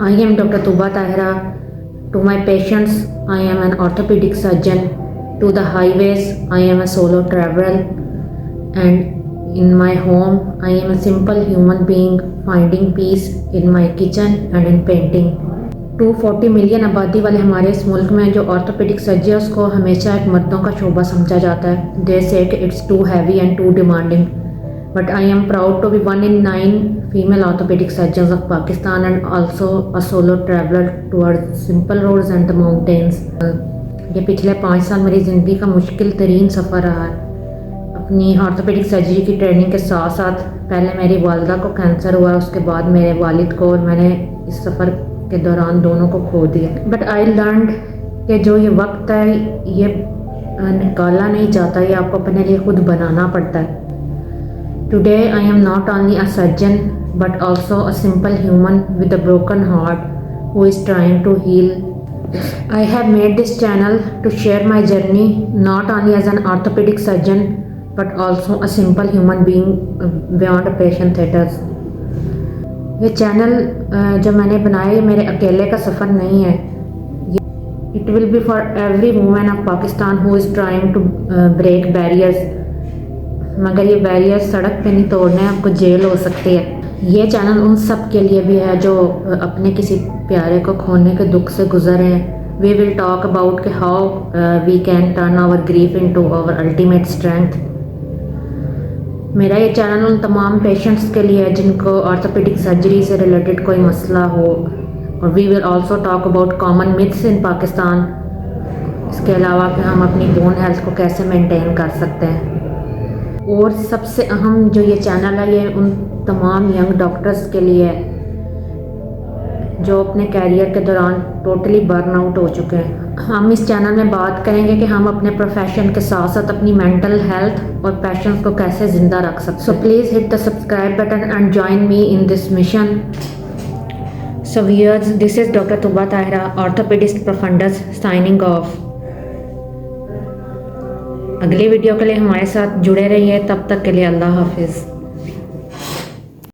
I am Dr. Tooba Tahira. To my patients, I am an orthopedic surgeon. To the highways, I am a solo traveler. And in my home, I am a simple human being finding peace in my kitchen and in painting. 240 million आबादी वाले हमारे इस मुल्क में जो orthopaedic सर्जर्स को हमेशा एक मर्दों का शोबा समझा जाता है. दे से कि it's too heavy and too demanding. But I am proud to be one in 9 female orthopedic surgeons of Pakistan and also a solo traveler towards simple roads and the mountains. ये पिछले 5 साल मेरी ज़िंदगी का मुश्किल तरीन सफ़र रहा है. अपनी ऑर्थोपेडिक सर्जरी की ट्रेनिंग के साथ साथ पहले मेरी वालिदा को कैंसर हुआ, उसके बाद मेरे वालिद को, और मैंने इस सफ़र के दौरान दोनों को खो दिया. बट आई लर्नड कि जो ये वक्त है ये निकाला नहीं जाता, ये आपको अपने लिए खुद बनाना पड़ता है. Today I am not only a surgeon but also a simple human with a broken heart who is trying to heal. I have made this channel to share my journey not only as an orthopedic surgeon but also a simple human being beyond patient theaters. ये channel जो मैंने बनाया ये मेरे अकेले का सफ़र नहीं है. It will be for every woman of Pakistan who is trying to break barriers. मगर ये बैरियर सड़क पे नहीं तोड़ने, आपको जेल हो सकती है. ये चैनल उन सब के लिए भी है जो अपने किसी प्यारे को खोने के दुख से गुजरे हैं. वी विल टॉक अबाउट कि how we can turn our grief into our ultimate strength. मेरा ये चैनल उन तमाम पेशेंट्स के लिए है जिनको ऑर्थोपेडिक सर्जरी से रिलेटेड कोई मसला हो. और we will also talk about common myths in Pakistan. इसके अलावा कि हम अपनी बोन हेल्थ को कैसे मेंटेन कर सकते हैं. और सबसे अहम जो ये चैनल है ये उन तमाम यंग डॉक्टर्स के लिए है जो अपने कैरियर के दौरान टोटली बर्न आउट हो चुके हैं. हम इस चैनल में बात करेंगे कि हम अपने प्रोफेशन के साथ साथ अपनी मेंटल हेल्थ और पैशंस को कैसे ज़िंदा रख सकते हैं. So please hit the subscribe button and join me in this mission. So viewers, this is doctor Tooba Tahira, orthopaedist प्रोफंडस, साइनिंग ऑफ. अगली वीडियो के लिए हमारे साथ जुड़े रहिए. तब तक के लिए अल्लाह हाफिज़.